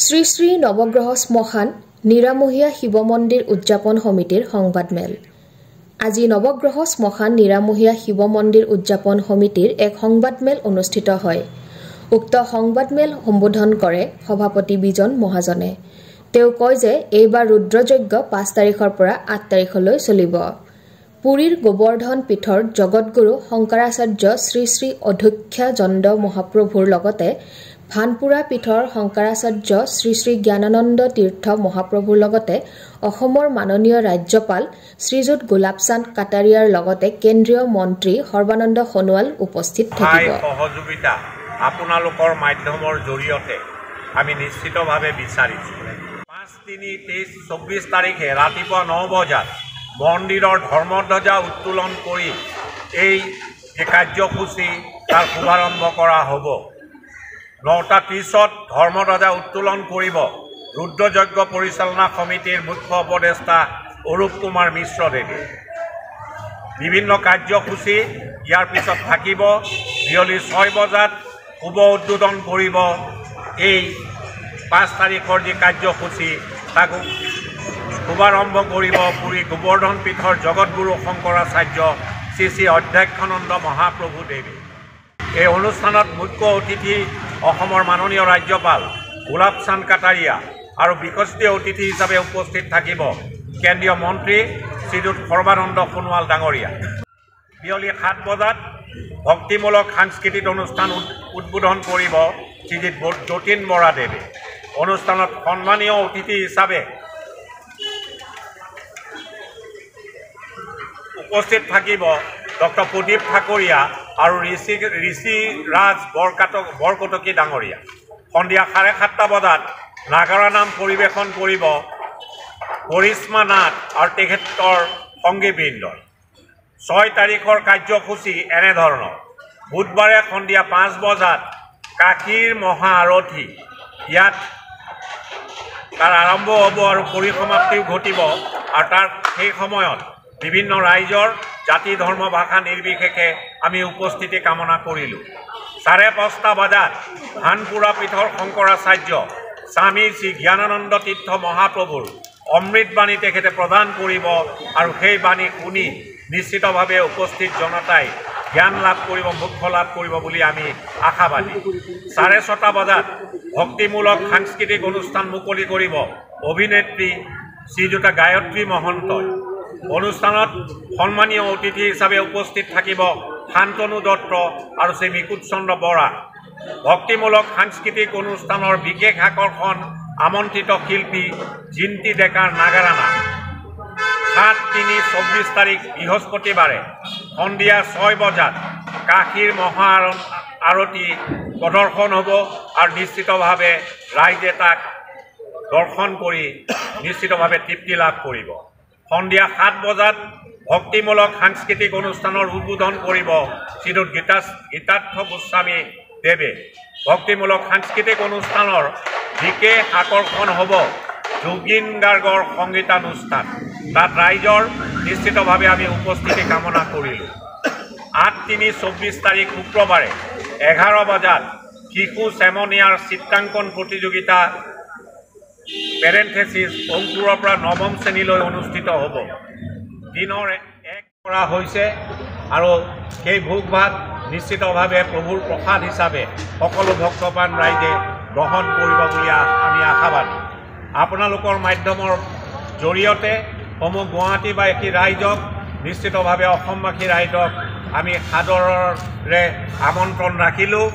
শ্ৰী শ্ৰী নৱগ্ৰহ শ্মশান নিৰামহীয়া শিৱ মন্দিৰ উদযাপন সমিতিৰ সংবাদমেল। আজি নৱগ্ৰহ শ্মশান নিৰামহীয়া শিৱ মন্দিৰ উদযাপন সমিতিৰ এক সংবাদমেল অনুষ্ঠিত হয়। উক্ত সংবাদমেল সম্বোধন কৰে সভাপতি বিজন মহাজনে। তেওঁ কয় যে এইবাৰ ৰুদ্ৰযজ্ঞ 5 তাৰিখৰ পৰা 8 তাৰিখলৈ চলিব। পুৰীৰ গোবৰ্ধন পীঠৰ জগতগুৰু শংকৰাচাৰ্য শ্ৰী শ্ৰী অধ্যক্ষানন্দ মহাপ্ৰভুৰ লগতে ভানপুৰা পীঠৰ শংকৰাচাৰ্য শ্ৰী শ্ৰী জ্ঞানানন্দ তীৰ্থ মহাপ্ৰভুৰ লগতে অসমৰ মাননীয় ৰাজ্যপাল শ্ৰীযুত গোলাপচান্দ কাটাৰিয়াৰ লগতে কেন্দ্ৰীয় মন্ত্ৰী সৰ্বানন্দ সোণোৱাল উপস্থিত থাকিব। সহযোগিতা আপোনালোকৰ মাধ্যমৰ জৰিয়তে আমি নিশ্চিতভাৱে বিচাৰিছো। 5-3-23-24 তাৰিখে ৰাতিপুৱা 9 বজাত মন্দিৰৰ ধৰ্মধ্বজা উত্তোলন কৰি এই যে কাৰ্যসূচী তাৰ শুভাৰম্ভ কৰা হ'ব। 9:30 ধৰ্মধ্বজা উত্তোলন কৰিব ৰুদ্ৰযজ্ঞ পৰিচালনা সমিতিৰ মুখ্য উপদেষ্টা অৰূপ কুমাৰ মিশ্ৰদেৱে। বিভিন্ন কাৰ্যসূচী ইয়াৰ পিছত থাকিব। বিয়লি 6 বজাত শুভ উদ্বোধন কৰিব এই 5 তাৰিখৰ যি কাৰ্যসূচী তাক শুভাৰম্ভ কৰিব পুৰী গোবৰ্ধন পীঠৰ জগতগুৰু শংকৰাচাৰ্য শ্ৰী শ্ৰী অধ্যক্ষানন্দ মহাপ্ৰভুদেৱে। এই অনুষ্ঠানত মুখ্য অতিথি অসমৰ মাননীয় ৰাজ্যপাল গোলাপচান্দ কাটাৰিয়া আৰু বিশিষ্ট অতিথি হিচাপে উপস্থিত থাকিব কেন্দ্ৰীয় মন্ত্ৰী শ্ৰীযুত সৰ্বানন্দ সোণোৱাল ডাঙৰীয়া। বিয়লি 7 বজাত ভক্তিমূলক সাংস্কৃতিক অনুষ্ঠান উদ্বোধন কৰিব শ্ৰীযুত যতীন বৰাদেৱে। অনুষ্ঠানত সন্মানীয় অতিথি হিচাপে উপস্থিত থাকিব ডক্টৰ প্ৰদীপ ঠাকুৰীয়া আৰু ঋষিৰাজ বৰকটকী ডাঙৰীয়া। সন্ধিয়া 7:30 বজাত নাগাৰা নাম পৰিৱেশন কৰিব কৰিশ্মা নাথ আৰু তেখেতৰ সংগীবৃন্দ। 6 তাৰিখৰ কাৰ্যসূচী এনেধৰণৰ। বুধবাৰে সন্ধিয়া 5 বজাত কাশীৰ মহা আৰতি ইয়াত তাৰ আৰম্ভ হ'ব আৰু পৰিসমাপ্তিও ঘটিব আৰু তাৰ সেই সময়ত বিভিন্ন ৰাইজৰ জাতি ধৰ্ম ভাষা নিৰ্বিশেষে আমি উপস্থিতি কামনা কৰিলোঁ। 5:30 বজাত ভানপুৰা পীঠৰ শংকৰাচাৰ্য স্বামী শ্ৰী জ্ঞানানন্দ তীৰ্থ মহাপ্ৰভুৰ অমৃতবাণী তেখেতে প্ৰদান কৰিব আৰু সেই বাণী শুনি নিশ্চিতভাৱে উপস্থিত জনতাই জ্ঞান লাভ কৰিব, মোক্ষ লাভ কৰিব বুলি আমি আশাবাদী। 6:30 বজাত ভক্তিমূলক সাংস্কৃতিক অনুষ্ঠান মুকলি কৰিব অভিনেত্ৰী শ্ৰীযুতা গায়ত্ৰী মহন্তই। অনুষ্ঠানত সন্মানীয় অতিথি হিচাপে উপস্থিত থাকিব শান্তনু দত্ত আৰু শ্ৰী মিকুট চন্দ্ৰ বৰা। ভক্তিমূলক সাংস্কৃতিক অনুষ্ঠানৰ বিশেষ আকৰ্ষণ আমন্ত্ৰিত শিল্পী জিন্তি ডেকাৰ নাগাৰা নাম। 7-3-24 তাৰিখ বৃহস্পতিবাৰে সন্ধিয়া 6 বজাত কাশীৰ মহা আৰতি প্ৰদৰ্শন হ'ব আৰু নিশ্চিতভাৱে ৰাইজে তাক দৰ্শন কৰি নিশ্চিতভাৱে তৃপ্তি লাভ কৰিব। সন্ধিয়া 7 বজাত ভক্তিমূলক সাংস্কৃতিক অনুষ্ঠানৰ উদ্বোধন কৰিব শ্ৰীযুত গীতাৰ্থ গোস্বামী দেৱে। ভক্তিমূলক সাংস্কৃতিক অনুষ্ঠানৰ বিশেষ আকৰ্ষণ হ'ব জুবিন গাৰ্গৰ সংগীতানুষ্ঠান। তাত ৰাইজৰ নিশ্চিতভাৱে আমি উপস্থিতি কামনা কৰিলোঁ। 8-3-24 তাৰিখ শুক্ৰবাৰে 11 বজাত শিশু চেমনীয়াৰ চিত্ৰাংকন প্ৰতিযোগিতা পেৰেণ্ঠেছিছ অংকুৰৰ পৰা 9ম শ্ৰেণীলৈ অনুষ্ঠিত হ'ব। দিনৰ 1 কৰা হৈছে আৰু সেই ভোগ ভাত নিশ্চিতভাৱে প্ৰভুৰ প্ৰসাদ হিচাপে সকলো ভক্তপ্ৰাণ ৰাইজে গ্ৰহণ কৰিব বুলি আমি আশাবাদী। আপোনালোকৰ মাধ্যমৰ জৰিয়তে সমূহ গুৱাহাটীবাসী ৰাইজক নিশ্চিতভাৱে অসমবাসী ৰাইজক আমি সাদৰেৰে আমন্ত্ৰণ ৰাখিলোঁ।